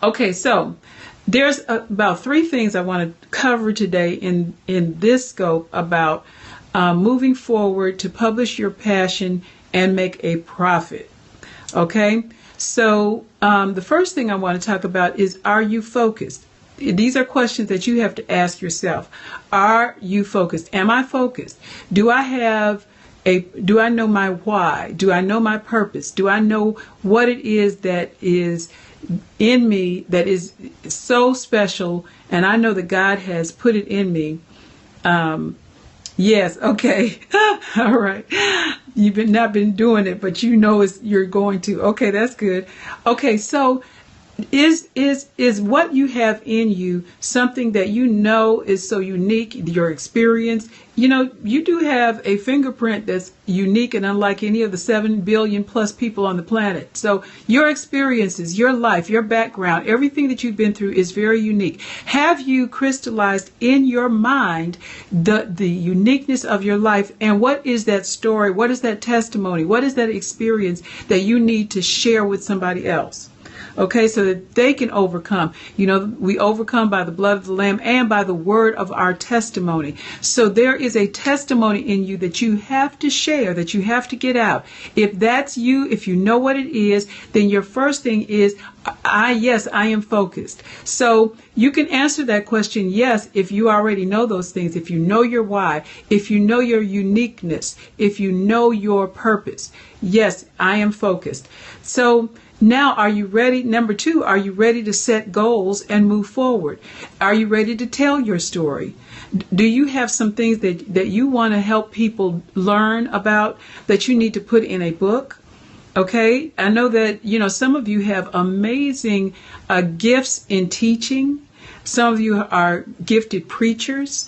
Okay, so there's about three things I want to cover today in this scope about moving forward to publish your passion and make a profit. Okay, so the first thing I want to talk about is, are you focused? These are questions that you have to ask yourself. Are you focused? Am I focused? Do I know my why? Do I know my purpose? Do I know what it is that is in me that is so special, and I know that God has put it in me? Yes, okay. All right. You've not been doing it, but you know you're going to. Okay, that's good. Okay, so is what you have in you something that you know is so unique, your experience? You know, you do have a fingerprint that's unique and unlike any of the 7 billion plus people on the planet. So your experiences, your life, your background, everything that you've been through is very unique. Have you crystallized in your mind the uniqueness of your life? And what is that story? What is that testimony? What is that experience that you need to share with somebody else? Okay, so that they can overcome. You know, we overcome by the blood of the Lamb and by the word of our testimony. So there is a testimony in you that you have to share, that you have to get out. If that's you, if you know what it is, then your first thing is, yes, I am focused. So you can answer that question, yes, if you already know those things, if you know your why, if you know your uniqueness, if you know your purpose. Yes, I am focused. So now, are you ready? Number 2, are you ready to set goals and move forward? Are you ready to tell your story? Do you have some things that you want to help people learn about that you need to put in a book? Okay, I know that, you know, some of you have amazing gifts in teaching. Some of you are gifted preachers.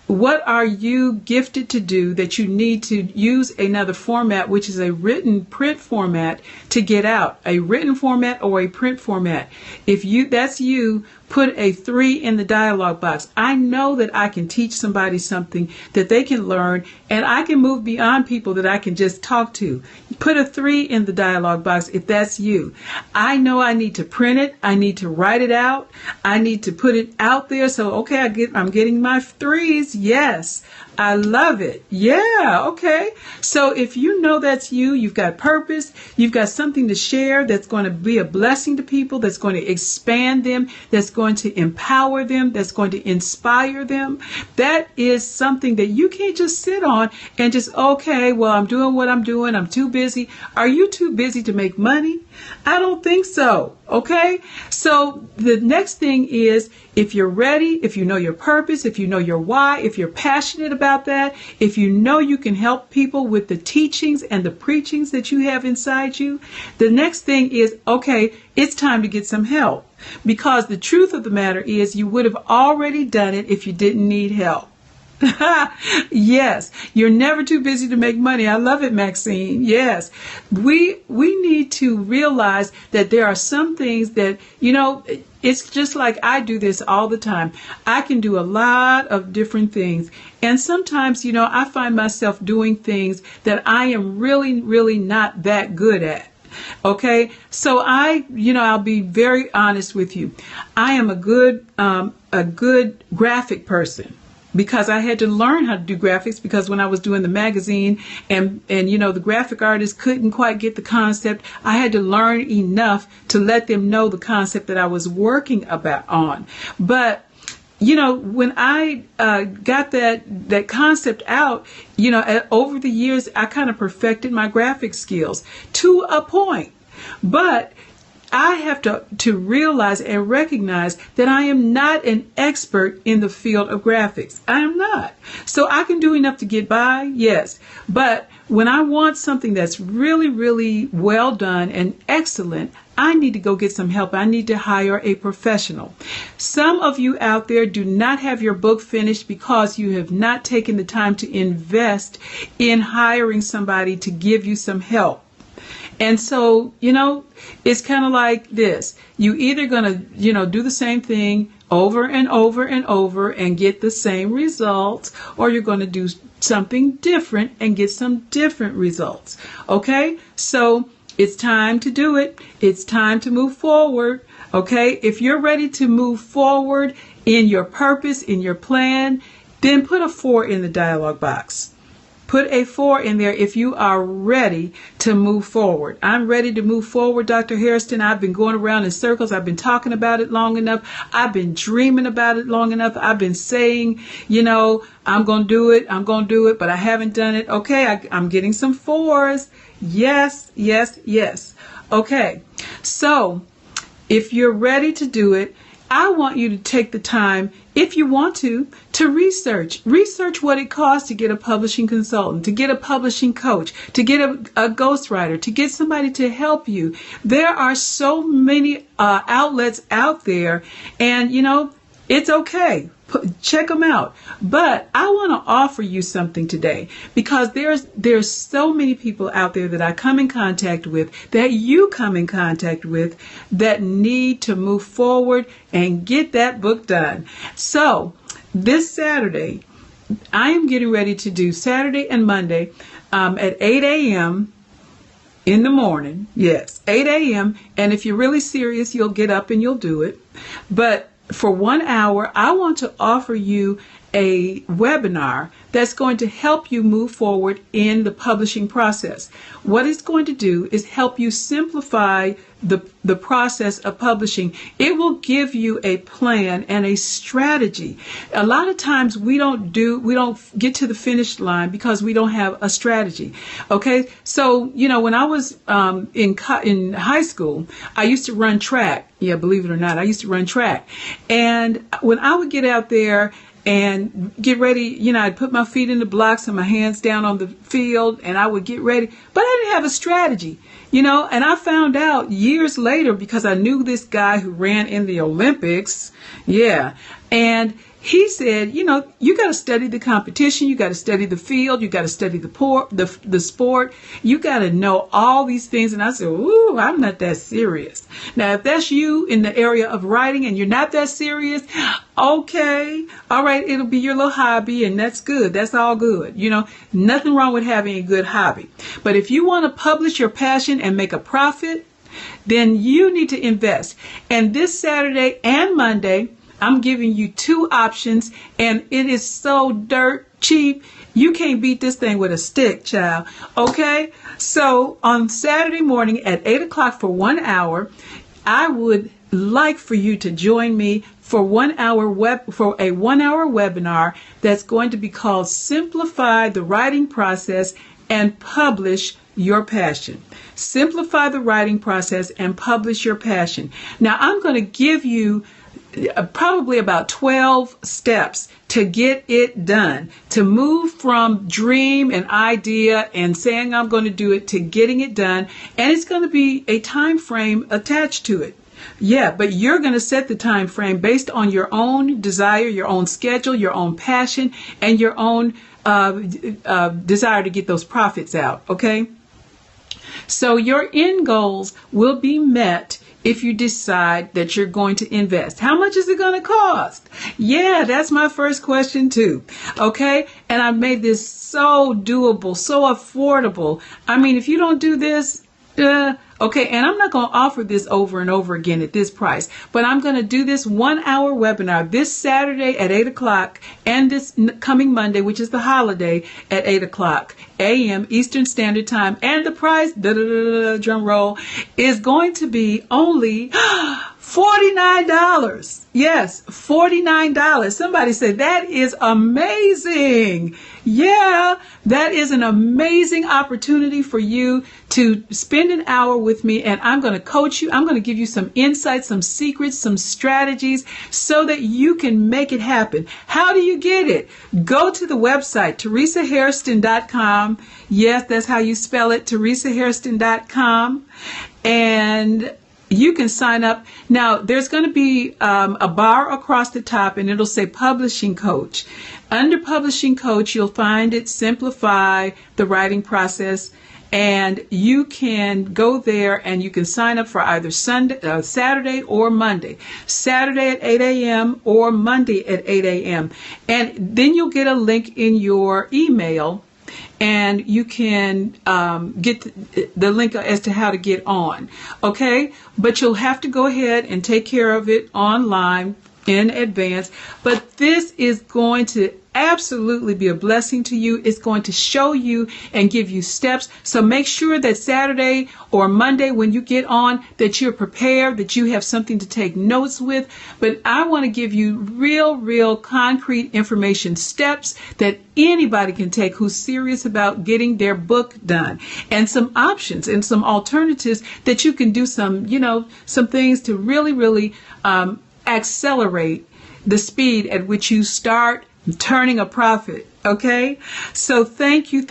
What are you gifted to do that you need to use another format, which is a written print format, to get out? A written format or a print format. If that's you, put a 3 in the dialogue box. I know that I can teach somebody something that they can learn, and I can move beyond people that I can just talk to. Put a 3 in the dialogue box if that's you. I know I need to print it. I need to write it out. I need to put it out there. So, okay, I'm getting my 3s. Yes, I love it. Yeah, okay. So if you know that's you, you've got purpose, you've got something to share that's going to be a blessing to people, that's going to expand them, that's going to empower them, that's going to inspire them. That is something that you can't just sit on and just, okay, well, I'm doing what I'm doing. I'm too busy. Are you too busy to make money? I don't think so. Okay. So the next thing is, if you're ready, if you know your purpose, if you know your why, if you're passionate about that, if you know you can help people with the teachings and the preachings that you have inside you, the next thing is, okay, it's time to get some help. Because the truth of the matter is, you would have already done it if you didn't need help. Yes, you're never too busy to make money. I love it, Maxine. Yes, we need to realize that there are some things that, you know, it's just like I do this all the time. I can do a lot of different things. And sometimes, you know, I find myself doing things that I am really, really not that good at. Okay, so I'll be very honest with you. I am a good graphic person, because I had to learn how to do graphics, because when I was doing the magazine and you know, the graphic artist couldn't quite get the concept, I had to learn enough to let them know the concept that I was working on. But you know, when I got that concept out, you know, over the years, I kind of perfected my graphic skills to a point. But I have to realize and recognize that I am not an expert in the field of graphics. I am not. So I can do enough to get by, yes. But when I want something that's really, really well done and excellent, I need to go get some help. I need to hire a professional. Some of you out there do not have your book finished because you have not taken the time to invest in hiring somebody to give you some help. And so, you know, it's kind of like this. You either going to, you know, do the same thing over and over and over and get the same results, or you're going to do something different and get some different results. Okay? So it's time to do it. It's time to move forward. Okay, if you're ready to move forward in your purpose, in your plan, then put a 4 in the dialogue box. Put a 4 in there if you are ready to move forward. I'm ready to move forward, Dr. Hairston. I've been going around in circles. I've been talking about it long enough. I've been dreaming about it long enough. I've been saying, I'm going to do it. I'm going to do it, but I haven't done it. Okay, I'm getting some 4s. Yes, yes, yes. Okay, so if you're ready to do it, I want you to take the time, if you want to research. Research what it costs to get a publishing consultant, to get a publishing coach, to get a ghostwriter, to get somebody to help you. There are so many outlets out there, and it's okay. Check them out. But I want to offer you something today, because there's so many people out there that I come in contact with, that you come in contact with, that need to move forward and get that book done. So this Saturday, I am getting ready to do Saturday and Monday at 8 a.m. in the morning. Yes, 8 a.m. And if you're really serious, you'll get up and you'll do it. But for 1 hour, I want to offer you a webinar that's going to help you move forward in the publishing process. What it's going to do is help you simplify the process of publishing. It will give you a plan and a strategy. A lot of times we don't get to the finish line because we don't have a strategy. Okay, so when I was in high school, I used to run track. Yeah, believe it or not, I used to run track. And when I would get out there and get ready, I'd put my feet in the blocks and my hands down on the field, and I would get ready, but I didn't have a strategy, and I found out years later, because I knew this guy who ran in the Olympics. Yeah. And he said, you got to study the competition. You got to study the field. You got to study the sport. You got to know all these things. And I said, ooh, I'm not that serious. Now, if that's you in the area of writing and you're not that serious, okay, all right, it'll be your little hobby, and that's good. That's all good. Nothing wrong with having a good hobby. But if you want to publish your passion and make a profit, then you need to invest. And this Saturday and Monday, I'm giving you 2 options, and it is so dirt cheap. You can't beat this thing with a stick, child. Okay? So on Saturday morning at 8 o'clock for 1 hour, I would like for you to join me for a 1 hour webinar that's going to be called Simplify the Writing Process and Publish Your Passion. Simplify the writing process and publish your passion. Now, I'm going to give you probably about 12 steps to get it done, to move from dream and idea and saying I'm going to do it to getting it done. And it's going to be a time frame attached to it. Yeah, but you're going to set the time frame based on your own desire, your own schedule, your own passion, and your own desire to get those profits out. Okay? So your end goals will be met if you decide that you're going to invest. How much is it going to cost? Yeah, that's my first question too. Okay? And I've made this so doable, so affordable. I mean, if you don't do this, okay, and I'm not going to offer this over and over again at this price, but I'm going to do this 1 hour webinar this Saturday at 8 o'clock and this coming Monday, which is the holiday, at 8 o'clock a.m. Eastern Standard Time. And the price, drum roll, is going to be only $49. Yes, $49. Somebody said that is amazing. Yeah, that is an amazing opportunity for you to spend an hour with me, and I'm going to coach you. I'm going to give you some insights, some secrets, some strategies so that you can make it happen. How do you get it? Go to the website, teresahairston.com. Yes, that's how you spell it, teresahairston.com. And you can sign up. Now, there's going to be a bar across the top, and it'll say Publishing Coach. Under Publishing Coach, you'll find it Simplify the Writing Process, and you can go there and you can sign up for either Saturday or Monday. Saturday at 8 a.m. or Monday at 8 a.m. And then you'll get a link in your email and you can get the link as to how to get on. Okay, but you'll have to go ahead and take care of it online in advance. But this is going to absolutely be a blessing to you. It's going to show you and give you steps. So make sure that Saturday or Monday when you get on, that you're prepared, that you have something to take notes with. But I want to give you real concrete information, steps that anybody can take who's serious about getting their book done, and some options and some alternatives that you can do, some things to really accelerate the speed at which you start turning a profit. Okay, so thank you,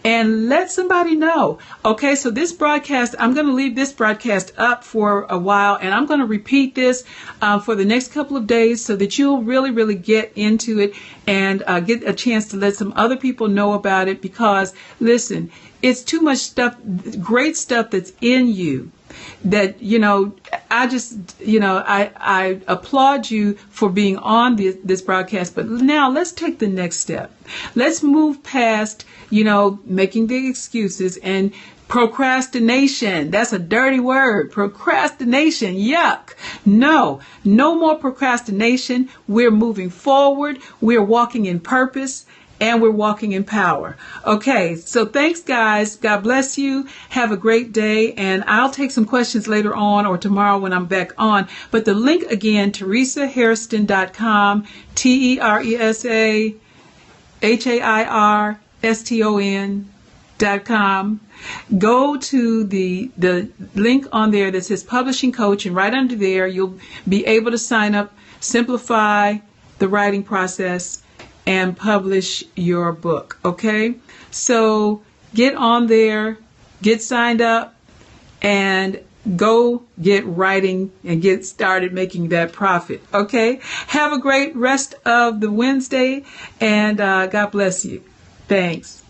and let somebody know. Okay, so this broadcast, I'm going to leave this broadcast up for a while, and I'm going to repeat this for the next couple of days so that you'll really get into it and get a chance to let some other people know about it. Because listen, it's too much stuff, great stuff that's in you, that I applaud you for being on this broadcast. But now let's take the next step. Let's move past making the excuses and procrastination. That's a dirty word. Procrastination. Yuck. No more procrastination. We're moving forward. We're walking in purpose. And we're walking in power. Okay, so thanks, guys. God bless you. Have a great day. And I'll take some questions later on or tomorrow when I'm back on. But the link again, TeresaHairston.com, TeresaHairston.com. Go to the link on there that says Publishing Coach, and right under there, you'll be able to sign up, simplify the writing process, and publish your book. Okay, so get on there, get signed up, and go get writing and get started making that profit. Okay, have a great rest of the Wednesday, and God bless you. Thanks.